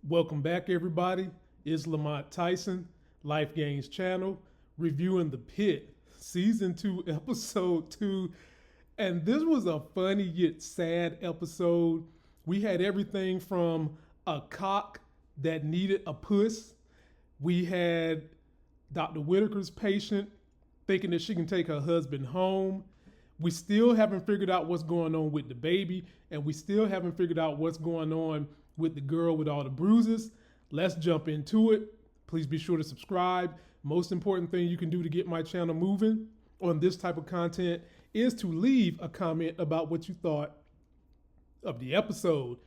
Welcome back, everybody. It's Lamont Tyson, Life Gains channel, reviewing the PITT, Season 2, Episode 2. And this was a funny yet sad episode. We had everything from a cock that needed a puss. We had Dr. Whitaker's patient thinking that she can take her husband home. We still haven't figured out what's going on with the baby, and we still haven't figured out what's going on with the girl with all the bruises. Let's jump into it. Please be sure to subscribe. Most important thing you can do to get my channel moving on this type of content is to leave a comment about what you thought of the episode.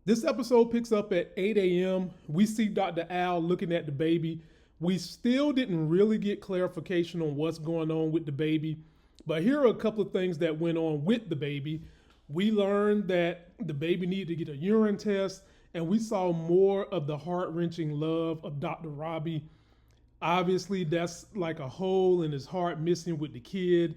This episode picks up at 8 a.m. We see Dr. Al looking at the baby. We still didn't really get clarification on what's going on with the baby, but here are a couple of things that went on with the baby. We learned that the baby needed to get a urine test, and we saw more of the heart-wrenching love of Dr. Robbie. Obviously, that's like a hole in his heart missing with the kid,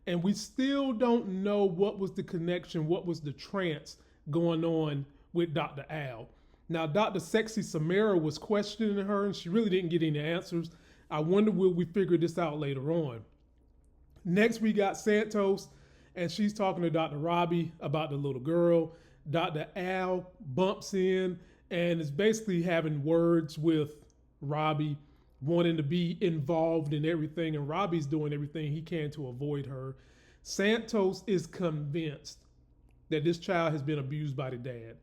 and we still don't know what was the connection, what was the trance going on with Dr. Al. Now, Dr. Sexy Samara was questioning her, and she really didn't get any answers. I wonder will we figure this out later on. Next, we got Santos, and she's talking to Dr. Robbie about the little girl. Dr. Al bumps in and is basically having words with Robbie, wanting to be involved in everything, and Robbie's doing everything he can to avoid her. Santos is convinced that this child has been abused by the dad.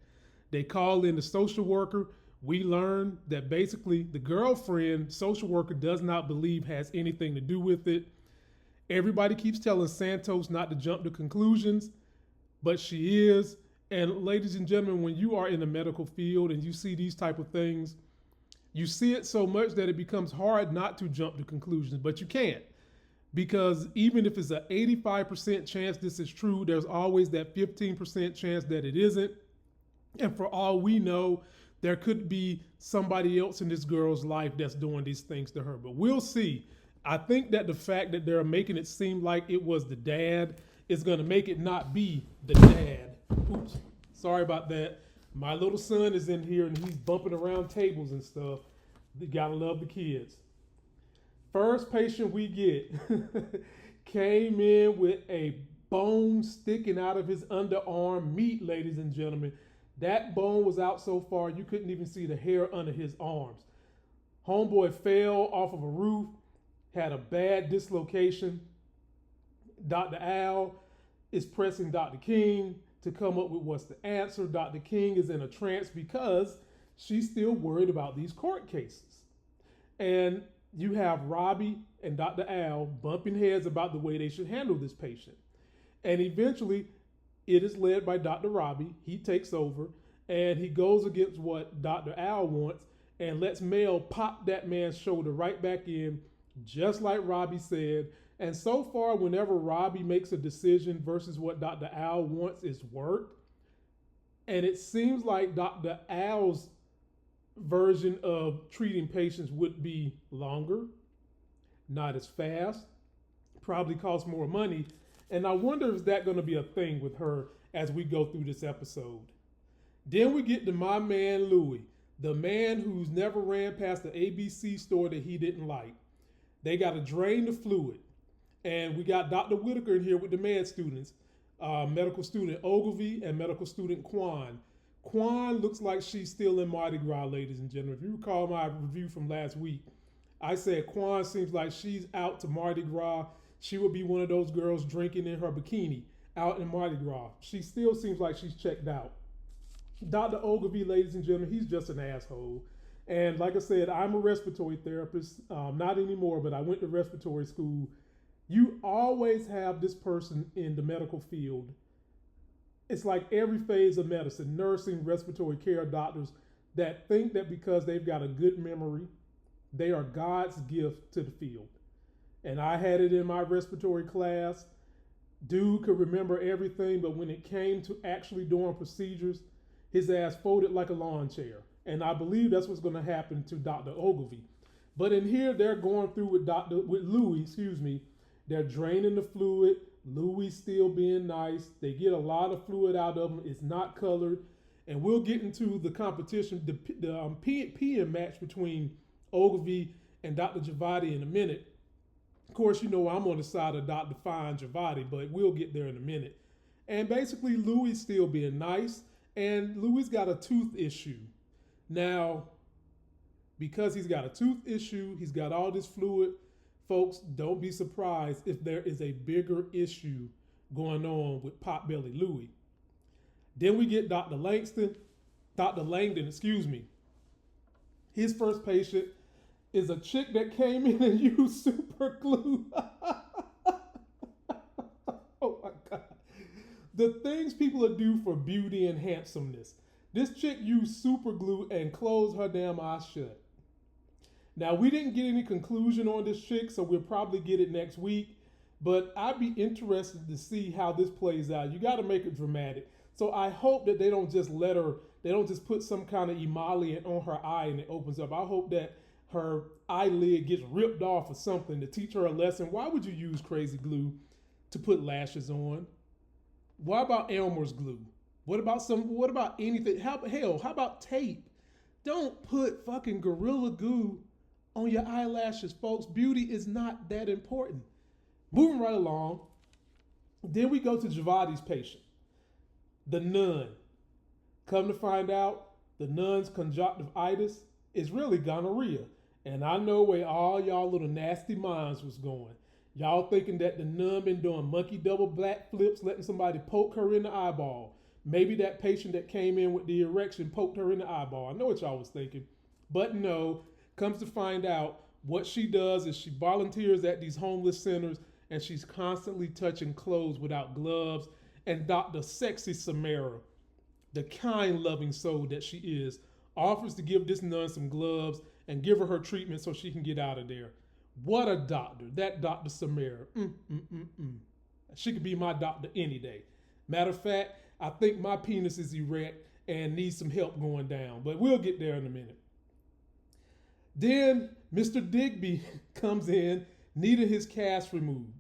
They call in the social worker. We learn that basically the girlfriend, social worker, does not believe has anything to do with it. Everybody keeps telling Santos not to jump to conclusions, but she is. And ladies and gentlemen, when you are in the medical field and you see these type of things, you see it so much that it becomes hard not to jump to conclusions, but you can't. Because even if it's an 85% chance this is true, there's always that 15% chance that it isn't. And for all we know, there could be somebody else in this girl's life that's doing these things to her, but we'll see. I think that the fact that they're making it seem like it was the dad is going to make it not be the dad. Oops, sorry about that. My little son is in here and he's bumping around tables and stuff. You gotta love the kids. First patient we get came in with a bone sticking out of his underarm meat, ladies and gentlemen. That bone was out so far you couldn't even see the hair under his arms. Homeboy fell off of a roof, had a bad dislocation. Dr. Al is pressing Dr. King to come up with what's the answer. Dr. King is in a trance because she's still worried about these court cases. And you have Robbie and Dr. Al bumping heads about the way they should handle this patient. And eventually, it is led by Dr. Robbie. He takes over and he goes against what Dr. Al wants and lets Mayo pop that man's shoulder right back in, just like Robbie said. And so far, whenever Robbie makes a decision versus what Dr. Al wants, it's worked. And it seems like Dr. Al's version of treating patients would be longer, not as fast, probably cost more money. And I wonder if that's going to be a thing with her as we go through this episode. Then we get to my man Louie, the man who's never ran past the ABC store that he didn't like. They got to drain the fluid. And we got Dr. Whitaker in here with the med students, medical student Ogilvy and medical student Quan. Quan looks like she's still in Mardi Gras, ladies and gentlemen. If you recall my review from last week, I said Quan seems like she's out to Mardi Gras. She would be one of those girls drinking in her bikini out in Mardi Gras. She still seems like she's checked out. Dr. Ogilvy, ladies and gentlemen, he's just an asshole. And like I said, I'm a respiratory therapist. Not anymore, but I went to respiratory school. You always have this person in the medical field. It's like every phase of medicine, nursing, respiratory care doctors that think that because they've got a good memory, they are God's gift to the field. And I had it in my respiratory class. Dude could remember everything, but when it came to actually doing procedures, his ass folded like a lawn chair. And I believe that's what's going to happen to Dr. Ogilvy. But in here, they're going through with Louis, They're draining the fluid. Louis still being nice. They get a lot of fluid out of him. It's not colored. And we'll get into the competition, the PM match between Ogilvy and Dr. Javady in a minute. Of course, you know I'm on the side of Dr. Fine Javady, but we'll get there in a minute. And basically, Louis still being nice, and Louis got a tooth issue. Now, because he's got a tooth issue, he's got all this fluid, folks, don't be surprised if there is a bigger issue going on with Potbelly Louis. Then we get Dr. Langdon, excuse me. His first patient is a chick that came in and used super glue. Oh my God. The things people do for beauty and handsomeness. This chick used super glue and closed her damn eyes shut. Now, we didn't get any conclusion on this chick, so we'll probably get it next week. But I'd be interested to see how this plays out. You got to make it dramatic. So I hope that they don't just put some kind of emollient on her eye and it opens up. I hope that her eyelid gets ripped off or something to teach her a lesson. Why would you use crazy glue to put lashes on? Why about Elmer's glue? What about anything? How about tape? Don't put fucking Gorilla Glue on your eyelashes, folks. Beauty is not that important. Moving right along. Then we go to Javady's patient, the nun. Come to find out, the nun's conjunctivitis is really gonorrhea. And I know where all y'all little nasty minds was going. Y'all thinking that the nun been doing monkey double black flips, letting somebody poke her in the eyeball. Maybe that patient that came in with the erection poked her in the eyeball. I know what y'all was thinking. But no, comes to find out, what she does is she volunteers at these homeless centers and she's constantly touching clothes without gloves. And Dr. Sexy Samara, the kind, loving soul that she is, offers to give this nun some gloves and give her treatment so she can get out of there. What a doctor, that Dr. Samara. She could be my doctor any day. Matter of fact, I think my penis is erect and needs some help going down, but we'll get there in a minute. Then Mr. Digby comes in needing his cast removed.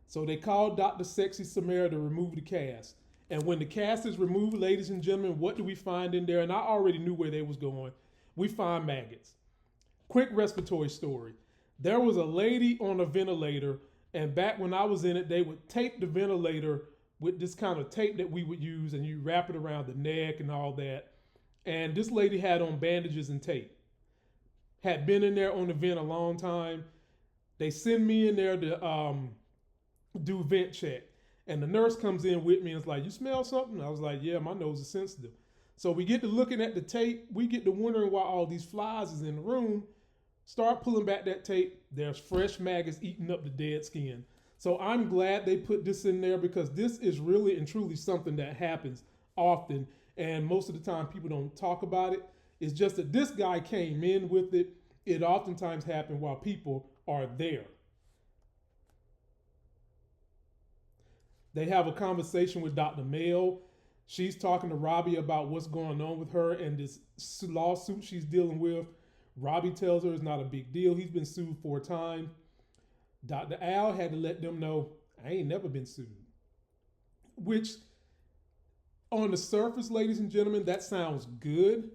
So they call Dr. Sexy Samara to remove the cast. And when the cast is removed, ladies and gentlemen, what do we find in there? And I already knew where they was going. We find maggots. Quick respiratory story. There was a lady on a ventilator, and back when I was in it, they would tape the ventilator with this kind of tape that we would use, and you wrap it around the neck and all that. And this lady had on bandages and tape. Had been in there on the vent a long time. They send me in there to do vent check. And the nurse comes in with me and is like, you smell something? I was like, yeah, my nose is sensitive. So we get to looking at the tape. We get to wondering why all these flies is in the room. Start pulling back that tape. There's fresh maggots eating up the dead skin. So I'm glad they put this in there because this is really and truly something that happens often. And most of the time people don't talk about it. It's just that this guy came in with it. It oftentimes happens while people are there. They have a conversation with Dr. Mayo. She's talking to Robbie about what's going on with her and this lawsuit she's dealing with. Robbie tells her it's not a big deal. He's been sued 4 times. Dr. Al had to let them know, I ain't never been sued. Which, on the surface, ladies and gentlemen, that sounds good.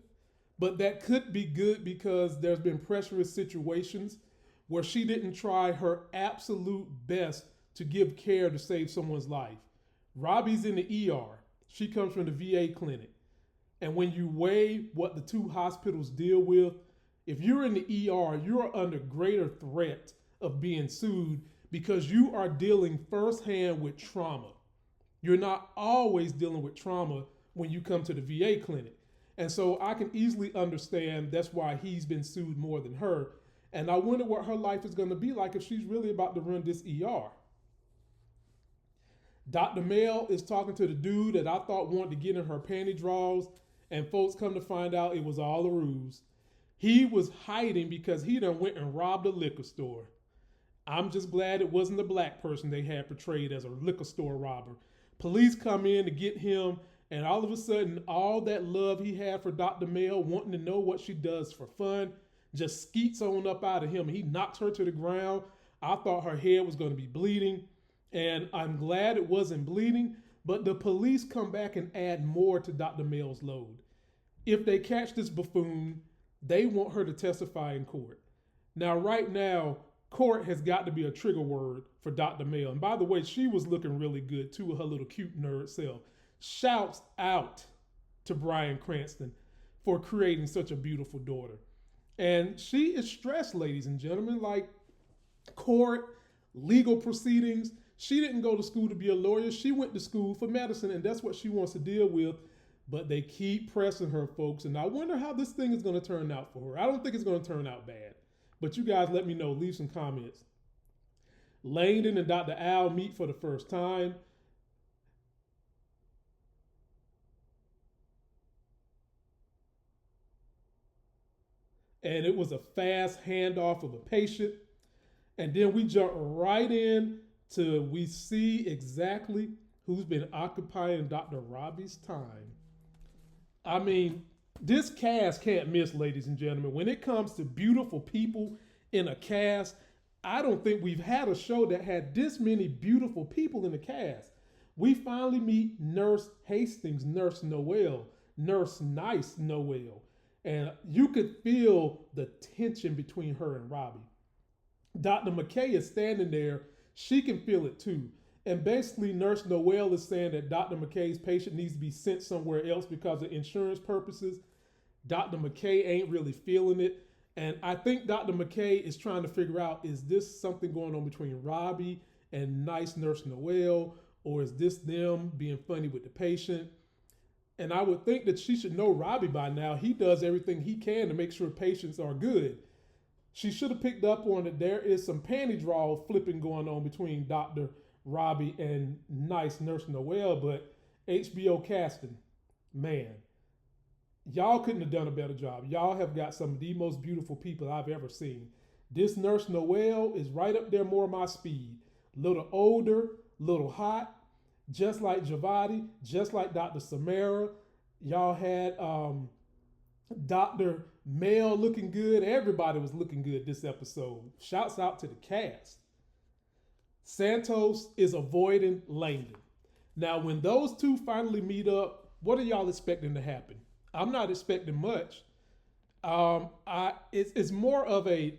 But that could be good because there's been pressurous situations where she didn't try her absolute best to give care to save someone's life. Robbie's in the ER. She comes from the VA clinic. And when you weigh what the 2 hospitals deal with, if you're in the ER, you're under greater threat of being sued because you are dealing firsthand with trauma. You're not always dealing with trauma when you come to the VA clinic. And so I can easily understand that's why he's been sued more than her. And I wonder what her life is going to be like if she's really about to run this ER. Dr. Mayo is talking to the dude that I thought wanted to get in her panty drawers, and folks come to find out it was all a ruse. He was hiding because he done went and robbed a liquor store. I'm just glad it wasn't the black person they had portrayed as a liquor store robber. Police come in to get him, and all of a sudden, all that love he had for Dr. Mayo, wanting to know what she does for fun, just skeets on up out of him. He knocks her to the ground. I thought her head was going to be bleeding. And I'm glad it wasn't bleeding, but the police come back and add more to Dr. Mayo's load. If they catch this buffoon, they want her to testify in court. Now, right now, court has got to be a trigger word for Dr. Mayo. And by the way, she was looking really good too with her little cute nerd self. Shouts out to Bryan Cranston for creating such a beautiful daughter. And she is stressed, ladies and gentlemen, like court, legal proceedings. She didn't go to school to be a lawyer. She went to school for medicine, and that's what she wants to deal with. But they keep pressing her, folks. And I wonder how this thing is going to turn out for her. I don't think it's going to turn out bad. But you guys let me know. Leave some comments. Langdon and Dr. Al meet for the first time. And it was a fast handoff of a patient. And then we jump right in to we see exactly who's been occupying Dr. Robbie's time. I mean, this cast can't miss, ladies and gentlemen. When it comes to beautiful people in a cast, I don't think we've had a show that had this many beautiful people in the cast. We finally meet Nurse Hastings, Nurse Noel, Nurse Nice Noel. And you could feel the tension between her and Robbie. Dr. McKay is standing there. She can feel it too. And basically, Nurse Noel is saying that Dr. McKay's patient needs to be sent somewhere else because of insurance purposes. Dr. McKay ain't really feeling it. And I think Dr. McKay is trying to figure out, is this something going on between Robbie and nice Nurse Noel, or is this them being funny with the patient? And I would think that she should know Robbie by now. He does everything he can to make sure patients are good. She should have picked up on it. There is some panty draw flipping going on between Dr. Robbie and nice Nurse Noel, but HBO casting, man, y'all couldn't have done a better job. Y'all have got some of the most beautiful people I've ever seen. This Nurse Noel is right up there, more my speed. Little older, little hot, just like Javady, just like Dr. Samara. Y'all had Dr. Mayo looking good. Everybody was looking good this episode. Shouts out to the cast. Santos is avoiding Langdon. Now, when those two finally meet up, what are y'all expecting to happen? I'm not expecting much. It's more of a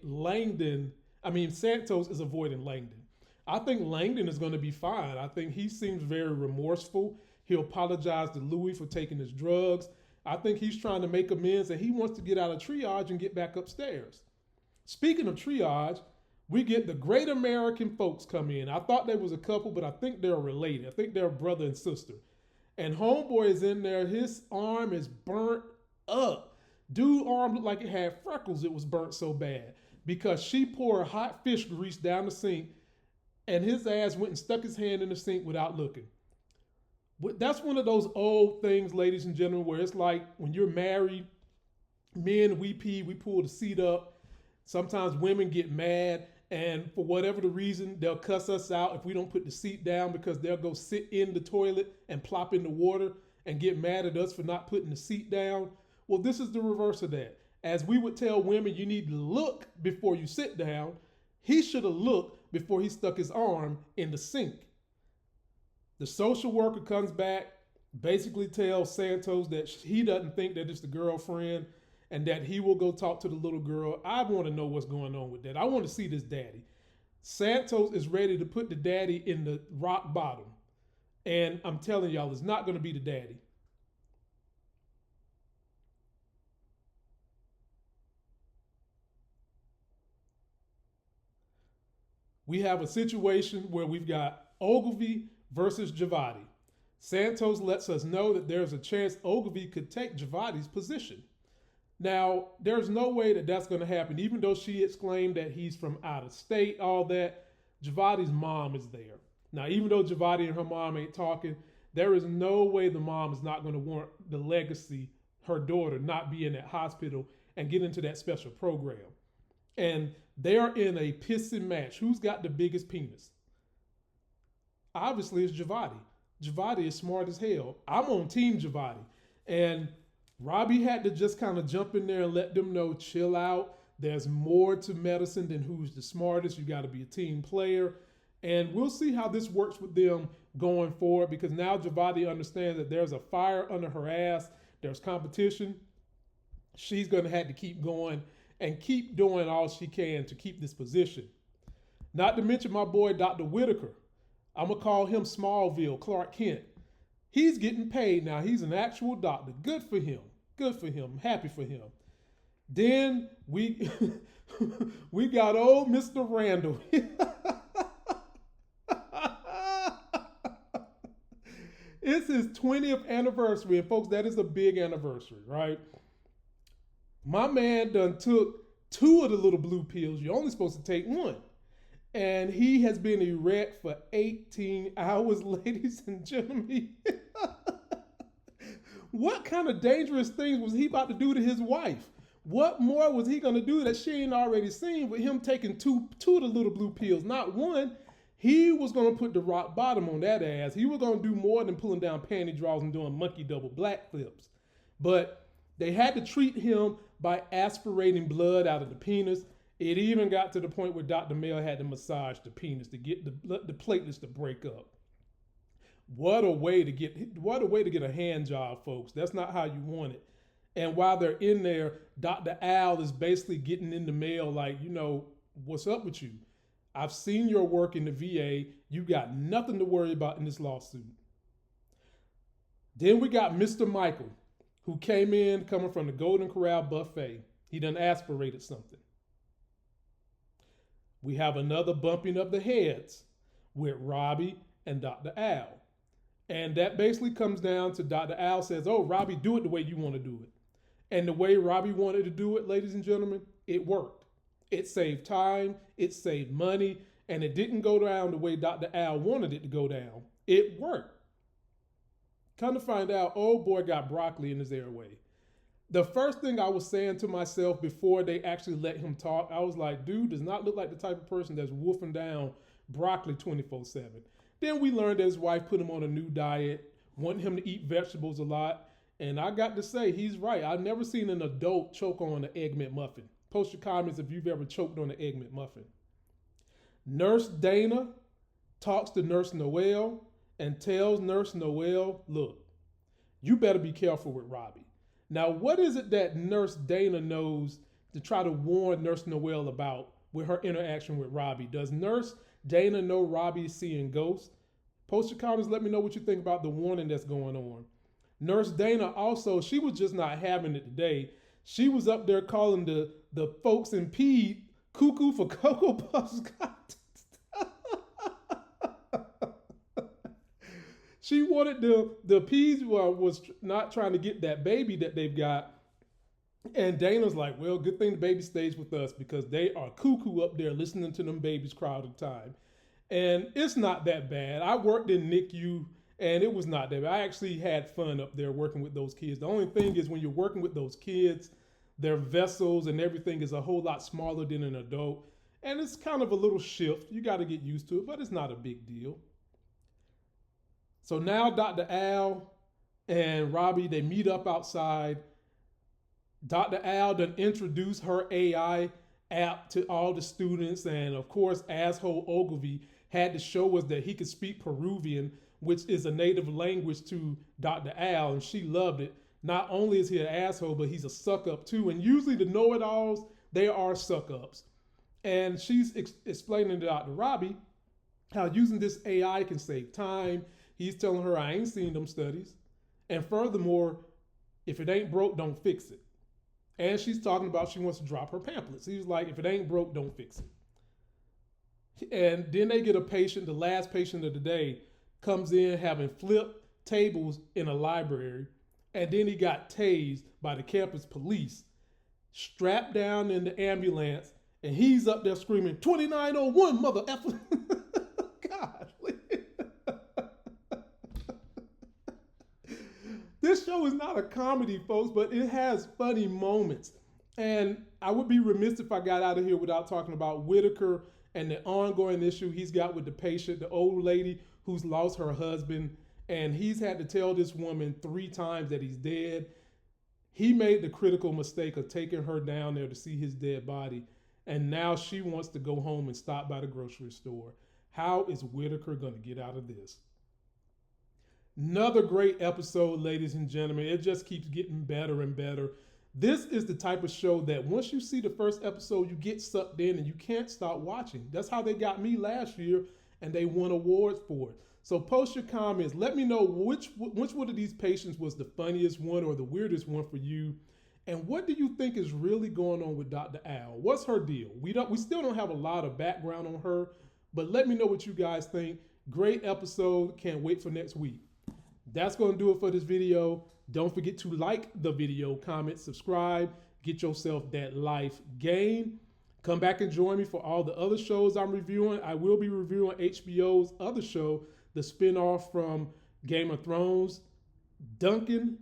Santos is avoiding Langdon. I think Langdon is going to be fine. I think he seems very remorseful. He'll apologize to Louis for taking his drugs. I think he's trying to make amends and he wants to get out of triage and get back upstairs. Speaking of triage, we get the Great American folks come in. I thought they was a couple, but I think they're related. I think they're brother and sister. And homeboy is in there. His arm is burnt up. Dude's arm looked like it had freckles. It was burnt so bad because she poured hot fish grease down the sink and his ass went and stuck his hand in the sink without looking. That's one of those old things, ladies and gentlemen, where it's like when you're married, men, we pull the seat up. Sometimes women get mad, and for whatever the reason, they'll cuss us out if we don't put the seat down because they'll go sit in the toilet and plop in the water and get mad at us for not putting the seat down. Well, this is the reverse of that. As we would tell women, you need to look before you sit down. He should have looked before he stuck his arm in the sink. The social worker comes back, basically tells Santos that he doesn't think that it's the girlfriend and that he will go talk to the little girl. I want to know what's going on with that. I want to see this daddy. Santos is ready to put the daddy in the rock bottom. And I'm telling y'all, it's not going to be the daddy. We have a situation where we've got Ogilvy versus Javady. Santos lets us know that there's a chance Ogilvy could take Javady's position. Now, there's no way that that's going to happen, even though she exclaimed that he's from out of state, all that. Javady's mom is there. Now, even though Javady and her mom ain't talking, there is no way the mom is not going to want the legacy, her daughter, not be in that hospital and get into that special program. And they're in a pissing match. Who's got the biggest penis? Obviously, it's Javady. Javady is smart as hell. I'm on Team Javady. And Robbie had to just kind of jump in there and let them know, chill out. There's more to medicine than who's the smartest. You got to be a team player. And we'll see how this works with them going forward because now Javady understands that there's a fire under her ass. There's competition. She's going to have to keep going and keep doing all she can to keep this position. Not to mention my boy, Dr. Whitaker. I'm going to call him Smallville, Clark Kent. He's getting paid now. He's an actual doctor. Good for him. Good for him. Happy for him. Then we we got old Mr. Randall. It's his 20th anniversary, and folks, that is a big anniversary, right? My man done took 2 of the little blue pills. You're only supposed to take 1. And he has been erect for 18 hours, ladies and gentlemen. What kind of dangerous things was he about to do to his wife? What more was he going to do that she ain't already seen with him taking two of the little blue pills? Not 1. He was going to put the rock bottom on that ass. He was going to do more than pulling down panty drawers and doing monkey double black flips. But they had to treat him by aspirating blood out of the penis. It even got to the point where Dr. Mayo had to massage the penis to get the platelets to break up. What a way to get a hand job, folks. That's not how you want it. And while they're in there, Dr. Al is basically getting in the mail like, what's up with you? I've seen your work in the VA. You got nothing to worry about in this lawsuit. Then we got Mr. Michael, who came in coming from the Golden Corral buffet. He done aspirated something. We have another bumping of the heads with Robbie and Dr. Al. And that basically comes down to Dr. Al says, oh, Robbie, do it the way you want to do it. And the way Robbie wanted to do it, ladies and gentlemen, it worked. It saved time, it saved money, and it didn't go down the way Dr. Al wanted it to go down. It worked. Come to find out, old boy got broccoli in his airway. The first thing I was saying to myself before they actually let him talk, I was like, dude does not look like the type of person that's wolfing down broccoli 24/7. Then we learned that his wife put him on a new diet, wanting him to eat vegetables a lot. And I got to say, he's right. I've never seen an adult choke on an Egg McMuffin. Post your comments if you've ever choked on an Egg McMuffin. Nurse Dana talks to Nurse Noel and tells Nurse Noel, look, you better be careful with Robbie. Now, what is it that Nurse Dana knows to try to warn Nurse Noel about with her interaction with Robbie? Does Nurse Dana know Robbie is seeing ghosts? Post your comments, let me know what you think about the warning that's going on. Nurse Dana also, she was just not having it today. She was up there calling the folks in PITT cuckoo for Cocoa Puffs. She wanted the P's was not trying to get that baby that they've got. And Dana's like, well, good thing the baby stays with us because they are cuckoo up there listening to them babies cry all the time. And it's not that bad. I worked in NICU and it was not that bad. I actually had fun up there working with those kids. The only thing is when you're working with those kids, their vessels and everything is a whole lot smaller than an adult. And it's kind of a little shift. You got to get used to it, but it's not a big deal. So now Dr. Al and Robbie, they meet up outside. Dr. Al done introduced her AI app to all the students. And of course, asshole Ogilvy had to show us that he could speak Peruvian, which is a native language to Dr. Al, and she loved it. Not only is he an asshole, but he's a suck-up too. And usually the know-it-alls, they are suck-ups. And she's explaining to Dr. Robbie how using this AI can save time. He's telling her, I ain't seen them studies. And furthermore, if it ain't broke, don't fix it. And she's talking about she wants to drop her pamphlets. He's like, if it ain't broke, don't fix it. And then they get a patient, the last patient of the day, comes in having flipped tables in a library. And then he got tased by the campus police, strapped down in the ambulance. And he's up there screaming, 2901, mother effer. God. This show is not a comedy, folks, but it has funny moments. And I would be remiss if I got out of here without talking about Whitaker and the ongoing issue he's got with the patient, the old lady who's lost her husband. And he's had to tell this woman 3 times that he's dead. He made the critical mistake of taking her down there to see his dead body. And now she wants to go home and stop by the grocery store. How is Whitaker going to get out of this? Another great episode, ladies and gentlemen. It just keeps getting better and better. This is the type of show that once you see the first episode, you get sucked in and you can't stop watching. That's how they got me last year, and they won awards for it. So post your comments. Let me know which one of these patients was the funniest one or the weirdest one for you. And what do you think is really going on with Dr. Al? What's her deal? We still don't have a lot of background on her, but let me know what you guys think. Great episode. Can't wait for next week. That's going to do it for this video. Don't forget to like the video, comment, subscribe, get yourself that life gain. Come back and join me for all the other shows I'm reviewing. I will be reviewing HBO's other show, the spinoff from Game of Thrones, Duncan.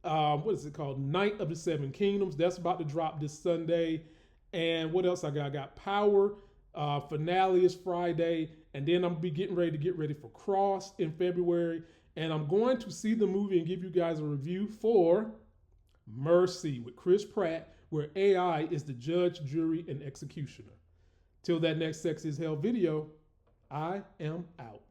What is it called? Knight of the Seven Kingdoms. That's about to drop this Sunday. And what else I got? I got Power. Finale is Friday. And then I'm be getting ready for Cross in February. And I'm going to see the movie and give you guys a review for Mercy with Chris Pratt, where AI is the judge, jury, and executioner. Till that next Sexy as Hell video, I am out.